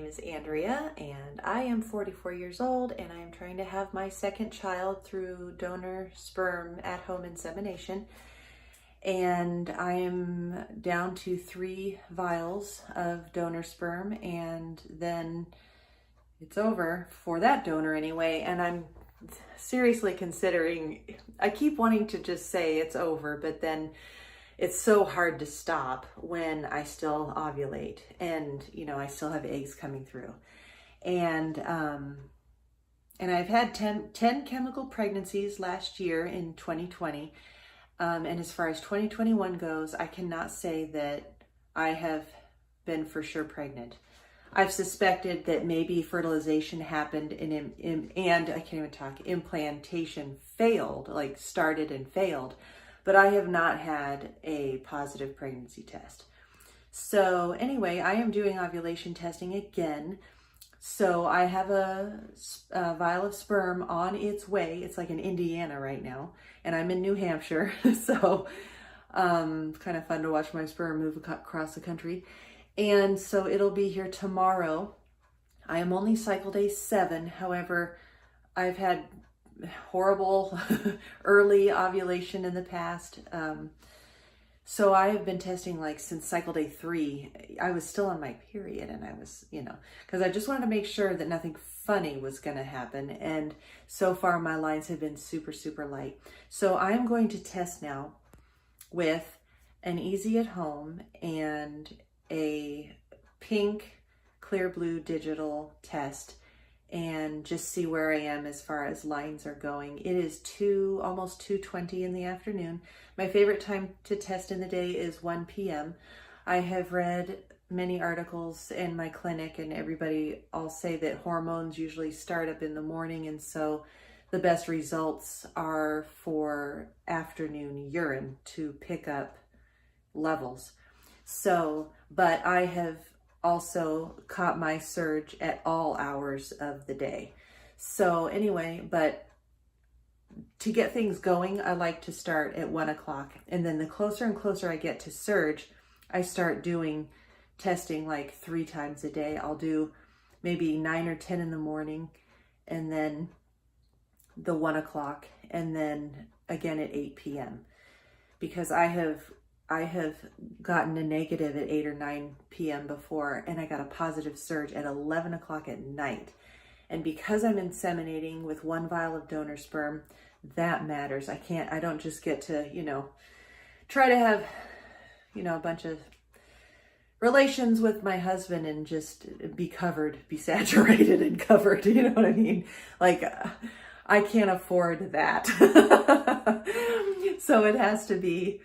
is Andrea, and I am 44 years old, and I am trying to have my second child through donor sperm at home insemination. And I am down to 3 vials of donor sperm, and then it's over for that donor anyway. And I'm seriously considering, I keep wanting to just say it's over, but then it's so hard to stop when I still ovulate and, you know, I still have eggs coming through. And I've had 10 chemical pregnancies last year in 2020. And as far as 2021 goes, I cannot say that I have been for sure pregnant. I've suspected that maybe fertilization happened and I can't even talk, implantation failed, like started and failed. But I have not had a positive pregnancy test. So anyway, I am doing ovulation testing again. So I have a vial of sperm on its way. It's like in Indiana right now, and I'm in New Hampshire. So it's kind of fun to watch my sperm move across the country. And so it'll be here tomorrow. I am only cycle day 7. However, I've had horrible early ovulation in the past. So I have been testing like since cycle day 3. I was still on my period, and I was, you know, because I just wanted to make sure that nothing funny was going to happen. And so far my lines have been super, super light. So I'm going to test now with an Easy at Home and a pink clear blue digital test, and just see where I am as far as lines are going. It is almost 2:20 in the afternoon. My favorite time to test in the day is 1 p.m. I have read many articles in my clinic, and everybody all say that hormones usually start up in the morning, and so the best results are for afternoon urine to pick up levels. So, but I have also caught my surge at all hours of the day. So anyway, but to get things going, I like to start at 1 o'clock. And then the closer and closer I get to surge, I start doing testing like 3 times a day. I'll do maybe 9 or 10 in the morning, and then the 1 o'clock, and then again at 8 p.m. Because I have gotten a negative at 8 or 9 p.m. before, and I got a positive surge at 11 o'clock at night. And because I'm inseminating with 1 vial of donor sperm, that matters. I don't just get to, you know, try to have, you know, a bunch of relations with my husband and just be saturated and covered, you know what I mean? Like, I can't afford that. So it has to be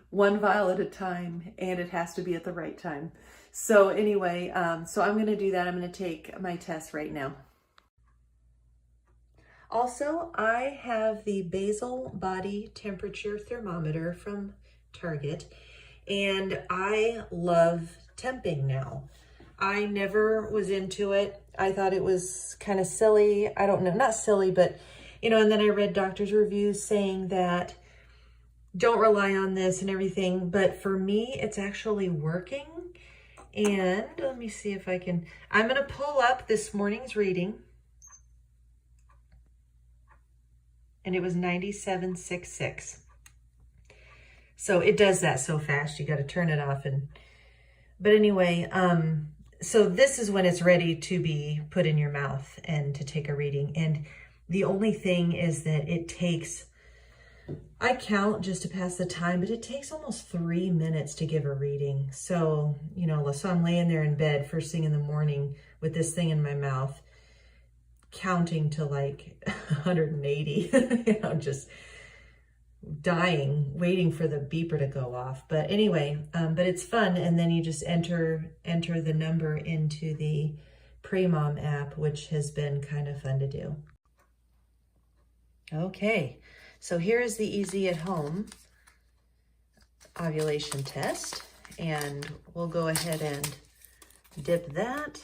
1 vial at a time, and it has to be at the right time. So anyway, so I'm going to do that. I'm going to take my test right now. Also, I have the basal body temperature thermometer from Target, and I love temping now. I never was into it. I thought it was kind of silly. I don't know, not silly, but, you know, and then I read doctors' reviews saying that don't rely on this and everything, but for me, it's actually working. And let me see if I'm going to pull up this morning's reading. And it was 97.66. So it does that so fast, you got to turn it off. But anyway, so this is when it's ready to be put in your mouth and to take a reading. And the only thing is that it takes, I count just to pass the time, but it takes almost 3 minutes to give a reading. So, you know, so I'm laying there in bed first thing in the morning with this thing in my mouth, counting to like 180, you know, just dying, waiting for the beeper to go off. But anyway, but it's fun. And then you just enter the number into the Premom app, which has been kind of fun to do. Okay. So here is the Easy at Home ovulation test, and we'll go ahead and dip that.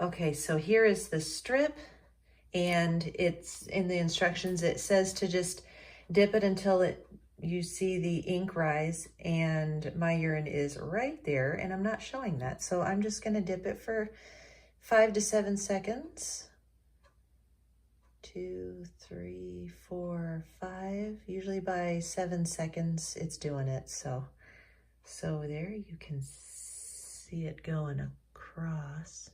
Okay, so here is the strip, and it's in the instructions, it says to just dip it until it you see the ink rise and my urine is right there and I'm not showing that. So I'm just gonna dip it for 5 to 7 seconds. 2, 3, 4, 5. Usually by 7 seconds it's doing it. So there you can see it going across.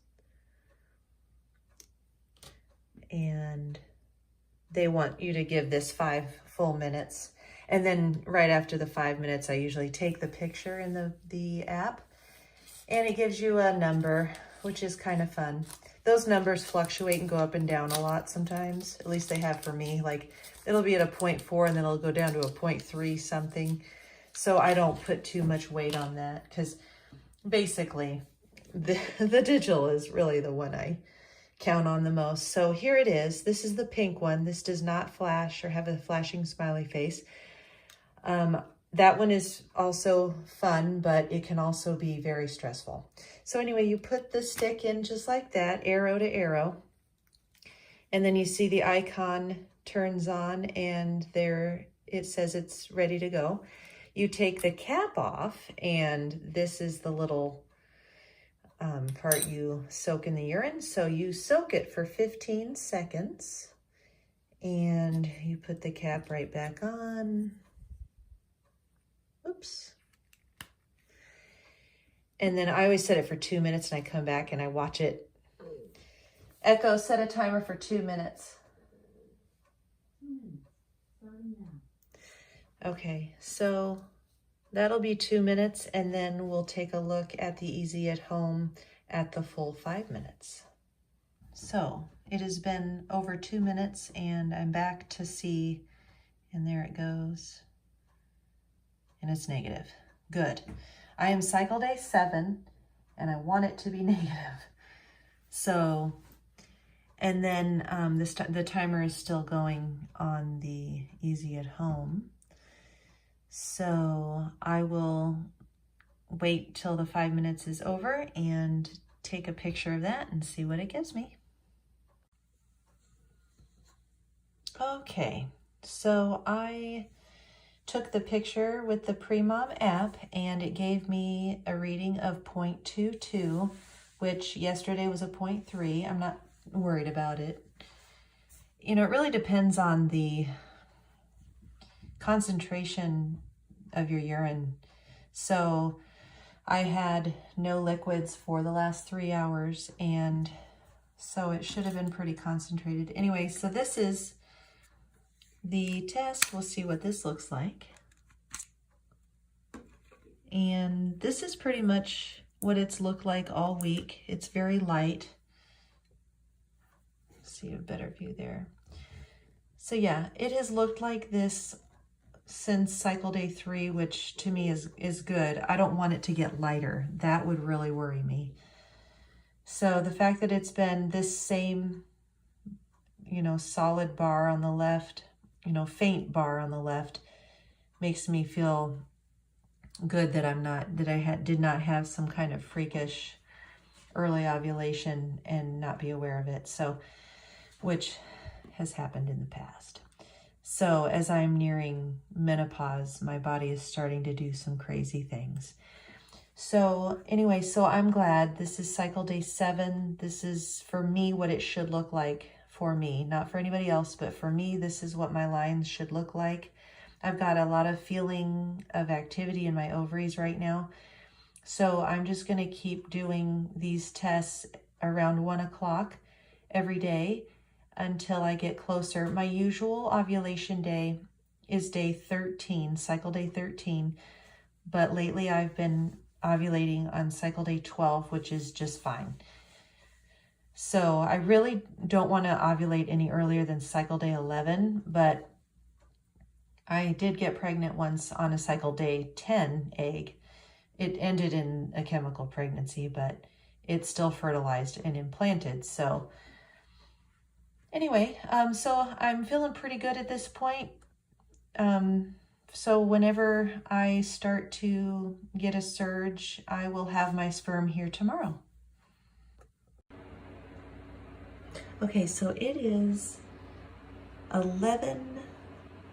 And they want you to give this 5 full minutes. And then right after the 5 minutes, I usually take the picture in the app, and it gives you a number, which is kind of fun. Those numbers fluctuate and go up and down a lot sometimes. At least they have for me. Like it'll be at a 0.4 and then it'll go down to a 0.3 something. So I don't put too much weight on that because basically the digital is really the one I count on the most. So here it is. This is the pink one. This does not flash or have a flashing smiley face. That one is also fun, but it can also be very stressful. So anyway, you put the stick in just like that, arrow to arrow, and then you see the icon turns on and there it says it's ready to go. You take the cap off, and this is the little part you soak in the urine. So you soak it for 15 seconds and you put the cap right back on. Oops. And then I always set it for 2 minutes and I come back and I watch it. Echo, set a timer for 2 minutes. Okay, so that'll be 2 minutes, and then we'll take a look at the Easy at Home at the full 5 minutes. So it has been over 2 minutes and I'm back to see, and there it goes. And it's negative. Good. I am cycle day 7 and I want it to be negative. So, and then the timer is still going on the Easy at Home. So I will wait till the 5 minutes is over and take a picture of that and see what it gives me. Okay, so I took the picture with the Premom app and it gave me a reading of 0.22, which yesterday was a 0.3. I'm not worried about it. You know, it really depends on the concentration of your urine. So I had no liquids for the last 3 hours, and so it should have been pretty concentrated. Anyway, so this is the test. We'll see what this looks like. And this is pretty much what it's looked like all week. It's very light. See a better view there. So yeah, it has looked like this since cycle day 3, which to me is good. I don't want it to get lighter. That would really worry me. So the fact that it's been this same, you know, solid bar on the left, you know, faint bar on the left, makes me feel good that I did not have some kind of freakish early ovulation and not be aware of it. So, which has happened in the past. So as I'm nearing menopause, my body is starting to do some crazy things. So anyway, so I'm glad this is cycle day 7. This is for me what it should look like for me, not for anybody else, but for me, this is what my lines should look like. I've got a lot of feeling of activity in my ovaries right now. So I'm just going to keep doing these tests around 1 o'clock every day until I get closer. My usual ovulation day is day 13, cycle day 13, but lately I've been ovulating on cycle day 12, which is just fine. So I really don't want to ovulate any earlier than cycle day 11, but I did get pregnant once on a cycle day 10 egg. It ended in a chemical pregnancy, but it still fertilized and implanted. So anyway, so I'm feeling pretty good at this point. So whenever I start to get a surge, I will have my sperm here tomorrow. Okay, so it is 11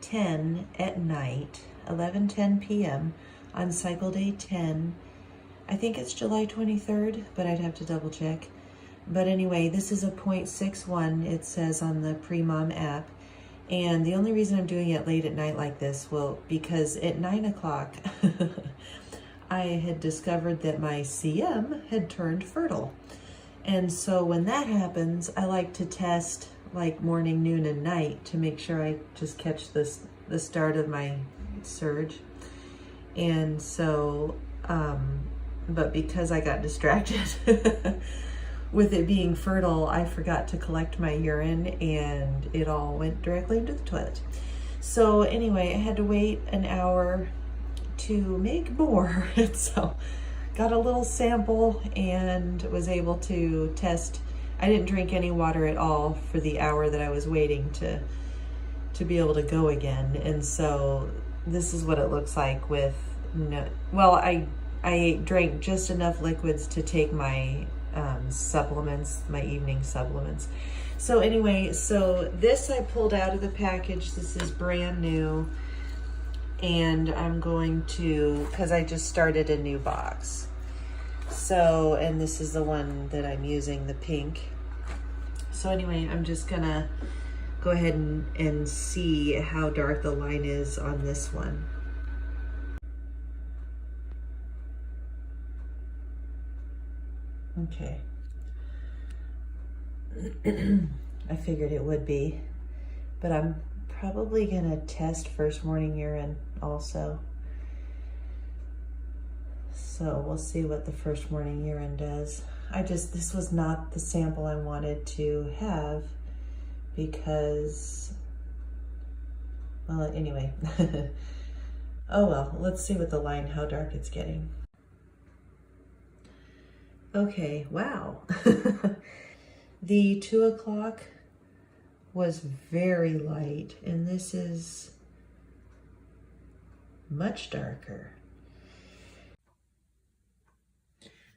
10 at night, 11:10 p.m. on cycle day 10. I think it's July 23rd, but I'd have to double check. But anyway, this is a 0.61, it says on the Pre-Mom app. And the only reason I'm doing it late at night like this, well, because at 9 o'clock, I had discovered that my CM had turned fertile. And so when that happens, I like to test like morning, noon, and night to make sure I just catch the start of my surge. And so, but because I got distracted with it being fertile, I forgot to collect my urine and it all went directly into the toilet. So anyway, I had to wait an hour to make more. So got a little sample and was able to test. I didn't drink any water at all for the hour that I was waiting to be able to go again. And so this is what it looks like with no, well, I drank just enough liquids to take my supplements, my evening supplements. So anyway, so this I pulled out of the package. This is brand new. And I'm going to, because I just started a new box. So, and this is the one that I'm using, the pink. So anyway, I'm just gonna go ahead and see how dark the line is on this one. Okay. I figured it would be, but I'm probably gonna test first morning urine also. So we'll see what the first morning urine does. This was not the sample I wanted to have because, well, anyway. Oh well, let's see what the line, how dark it's getting. Okay, wow. The 2 o'clock was very light, and this is much darker.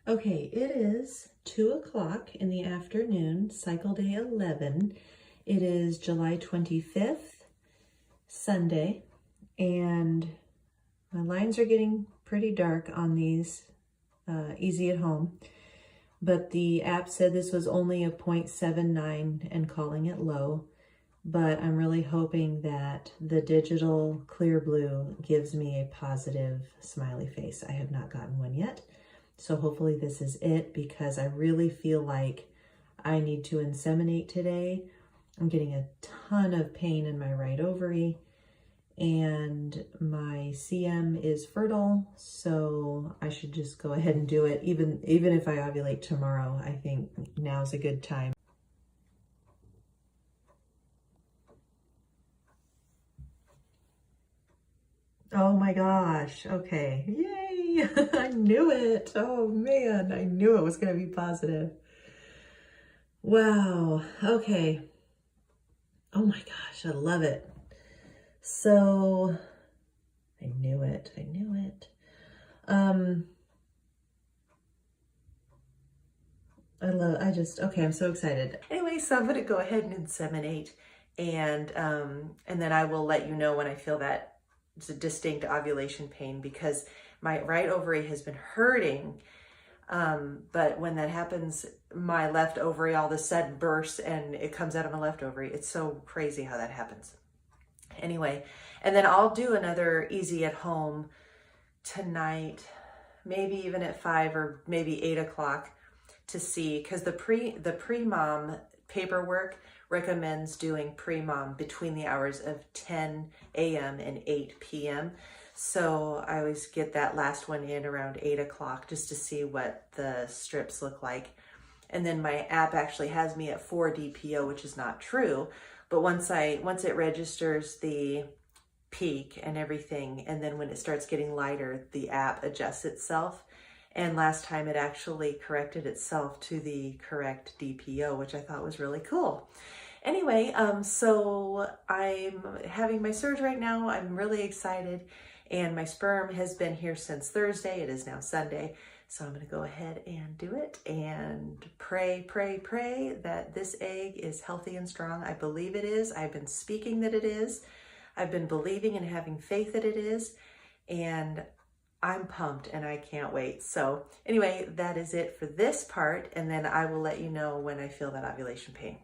Okay, it is 2 o'clock in the afternoon, cycle day 11. It is July 25th, Sunday, and my lines are getting pretty dark on these, easy at home. But the app said this was only a 0.79 and calling it low. But I'm really hoping that the digital clear blue gives me a positive smiley face. I have not gotten one yet. So hopefully this is it, because I really feel like I need to inseminate today. I'm getting a ton of pain in my right ovary, and my CM is fertile, so I should just go ahead and do it. Even if I ovulate tomorrow, I think now's a good time. Oh my gosh, okay, yay, I knew it. Oh man, I knew it was gonna be positive. Wow, okay. Oh my gosh, I love it. So, I knew it. Okay, I'm so excited. Anyway, so I'm gonna go ahead and inseminate, and then I will let you know when I feel that it's a distinct ovulation pain, because my right ovary has been hurting. But when that happens, my left ovary all of a sudden bursts and it comes out of my left ovary. It's so crazy how that happens. Anyway, and then I'll do another easy at home tonight, maybe even at 5 or maybe 8 o'clock to see, because the pre-mom paperwork recommends doing pre-mom between the hours of 10 a.m. and 8 p.m. So I always get that last one in around 8 o'clock just to see what the strips look like. And then my app actually has me at 4 DPO, which is not true. But once it registers the peak and everything, and then when it starts getting lighter, the app adjusts itself. And last time it actually corrected itself to the correct DPO, which I thought was really cool. Anyway, so I'm having my surge right now. I'm really excited. And my sperm has been here since Thursday. It is now Sunday. So I'm going to go ahead and do it and pray that this egg is healthy and strong. I believe it is. I've been speaking that it is. I've been believing and having faith that it is, and I'm pumped and I can't wait. So anyway, that is it for this part, and then I will let you know when I feel that ovulation pain.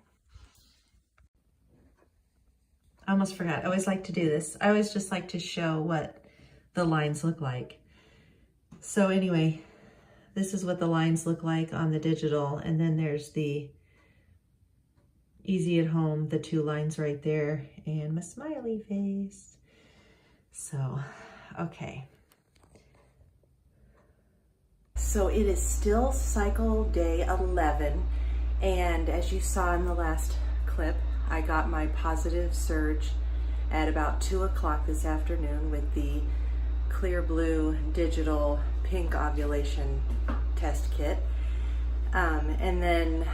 I almost forgot. I always like to do this. I always just like to show what the lines look like. So anyway, this is what the lines look like on the digital, and then there's the easy at home, the 2 lines right there, and my smiley face. So, okay. So it is still cycle day 11, and as you saw in the last clip, I got my positive surge at about 2 o'clock this afternoon with the clear blue digital pink ovulation test kit. And then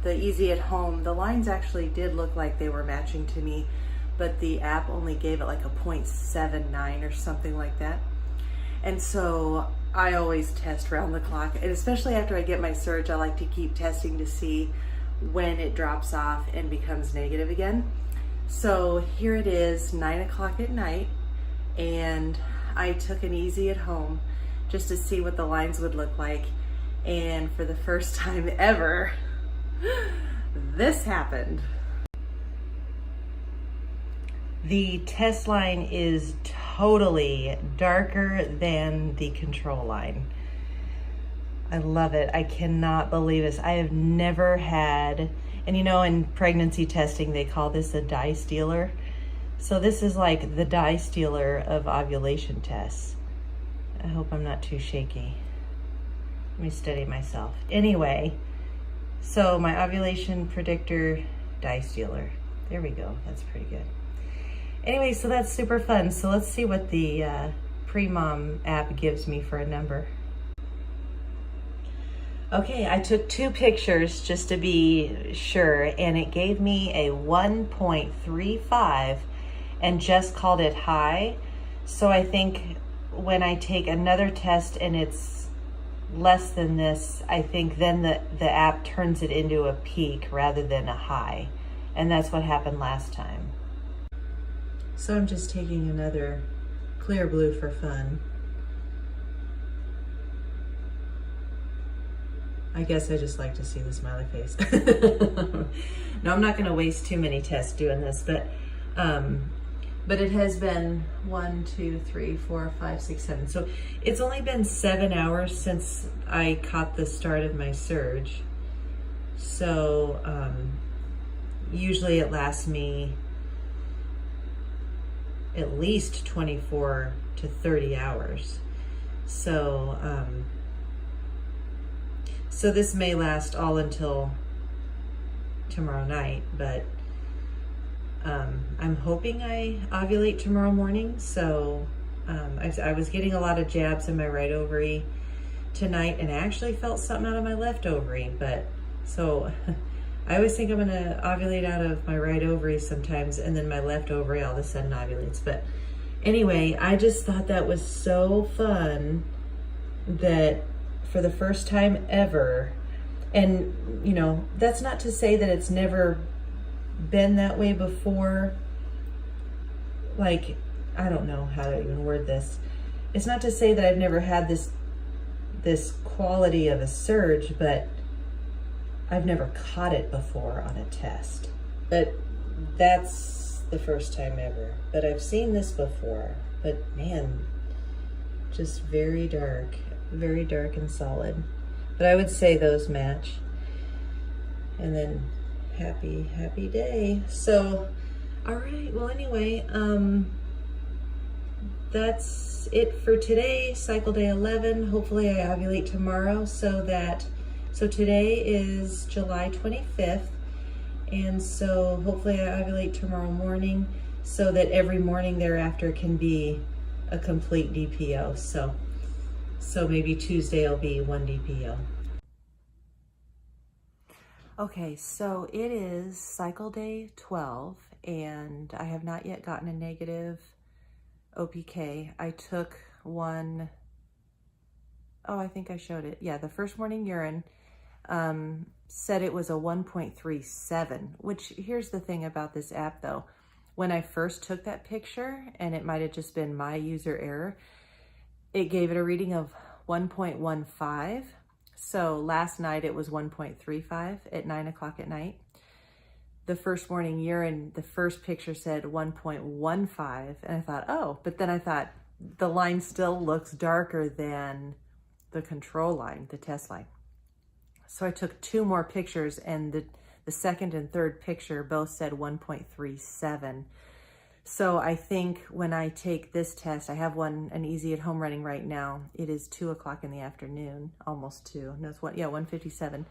the easy at home, the lines actually did look like they were matching to me, but the app only gave it like a 0.79 or something like that. And so I always test round the clock, and especially after I get my surge, I like to keep testing to see when it drops off and becomes negative again. So here it is, 9 o'clock at night, and I took an easy at home just to see what the lines would look like. And for the first time ever, this happened. The test line is totally darker than the control line. I love it. I cannot believe this. I have never had, and you know, in pregnancy testing, they call this a dye stealer. So this is like the dye stealer of ovulation tests. I hope I'm not too shaky. Let me steady myself. Anyway, so my ovulation predictor dye stealer. There we go. That's pretty good. Anyway, so that's super fun. So let's see what the Pre-Mom app gives me for a number. Okay, I took 2 pictures just to be sure, and it gave me a 1.35 and just called it high. So I think when I take another test and it's less than this, I think then the app turns it into a peak rather than a high. And that's what happened last time. So I'm just taking another clear blue for fun. I guess I just like to see the smiley face. No, I'm not gonna waste too many tests doing this, but it has been 1, 2, 3, 4, 5, 6, 7. So it's only been 7 hours since I caught the start of my surge. So usually it lasts me at least 24 to 30 hours. So, so this may last all until tomorrow night, but I'm hoping I ovulate tomorrow morning. So I was getting a lot of jabs in my right ovary tonight, and I actually felt something out of my left ovary. But so I always think I'm gonna ovulate out of my right ovary sometimes, and then my left ovary all of a sudden ovulates. But anyway, I just thought that was so fun that for the first time ever, and you know, that's not to say that it's never been that way before. Like, I don't know how to even word this. It's not to say that I've never had this quality of a surge, but I've never caught it before on a test. But that's the first time ever. But I've seen this before. But man, just very dark and solid. But I would say those match. And then happy day. So, all right, well anyway, that's it for today, cycle day 11. Hopefully I ovulate tomorrow so today is July 25th. And so hopefully I ovulate tomorrow morning so that every morning thereafter can be a complete DPO. So maybe Tuesday will be 1 DPO. Okay, so it is cycle day 12, and I have not yet gotten a negative OPK. I took one, I think I showed it. Yeah, the first morning urine said it was a 1.37, which here's the thing about this app though. When I first took that picture, and it might have just been my user error, it gave it a reading of 1.15. So last night it was 1.35 at 9 o'clock at night. The first morning urine, the first picture said 1.15, and I thought, oh, but then I thought the line still looks darker than the control line, the test line. So I took 2 more pictures, and the second and third picture both said 1.37. So I think when I take this test, I have an easy at home running right now. It is 2 o'clock in the afternoon, almost 2. No, it's 1:57.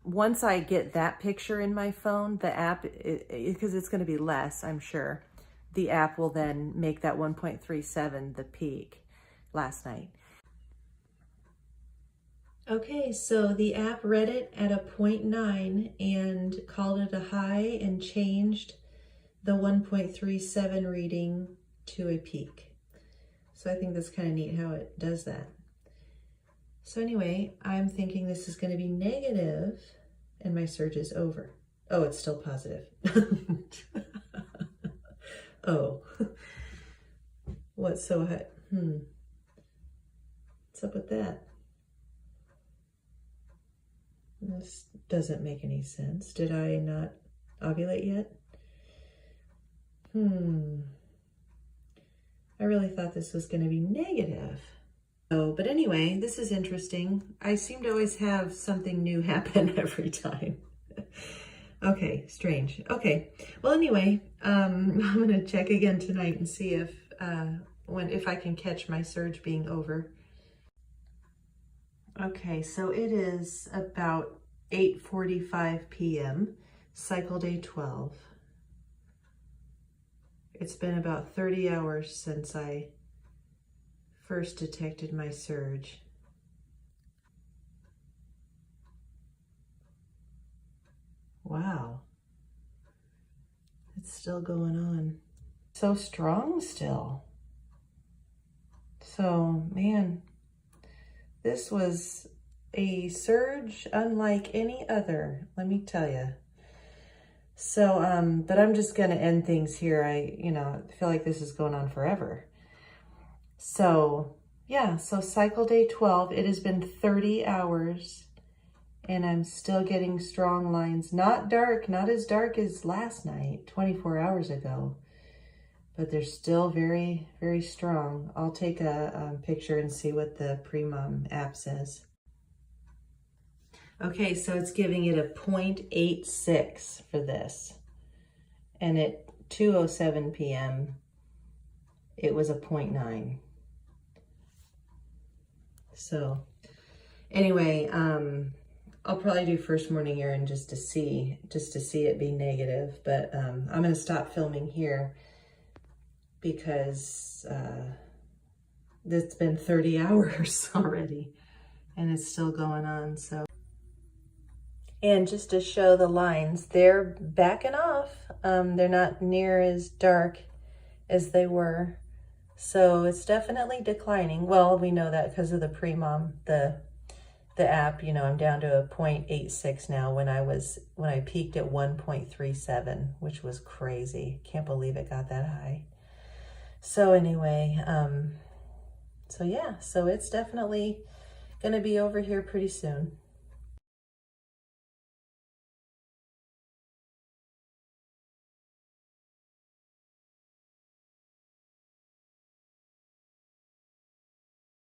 Once I get that picture in my phone, the app, because it's going to be less, I'm sure, the app will then make that 1.37 the peak last night. Okay, so the app read it at a 0.9 and called it a high and changed the 1.37 reading to a peak. So I think that's kind of neat how it does that. So anyway, I'm thinking this is going to be negative and my surge is over. Oh, it's still positive. Oh, what's so hot? What's up with that? This doesn't make any sense. Did I not ovulate yet? I really thought this was going to be negative. Oh, but anyway, this is interesting. I seem to always have something new happen every time. Okay, strange. Okay, well anyway, I'm going to check again tonight and see if I can catch my surge being over. Okay, so it is about 8:45 p.m., cycle day 12. It's been about 30 hours since I first detected my surge. Wow. It's still going on. So strong still. So, man, this was a surge unlike any other, let me tell you. So, but I'm just going to end things here. I feel like this is going on forever. So, yeah, so cycle day 12, it has been 30 hours and I'm still getting strong lines. Not dark, not as dark as last night, 24 hours ago, but they're still very, very strong. I'll take a picture and see what the Premom app says. Okay, so it's giving it a 0.86 for this. And at 2:07 p.m., it was a 0.9. So anyway, I'll probably do first morning urine just to see it be negative, but I'm going to stop filming here because it's been 30 hours already and it's still going on. So, and just to show the lines, they're backing off. They're not near as dark as they were. So it's definitely declining. Well, we know that because of the Premom, the app, I'm down to a 0.86 now when I peaked at 1.37, which was crazy. Can't believe it got that high. So anyway, so yeah, so it's definitely going to be over here pretty soon.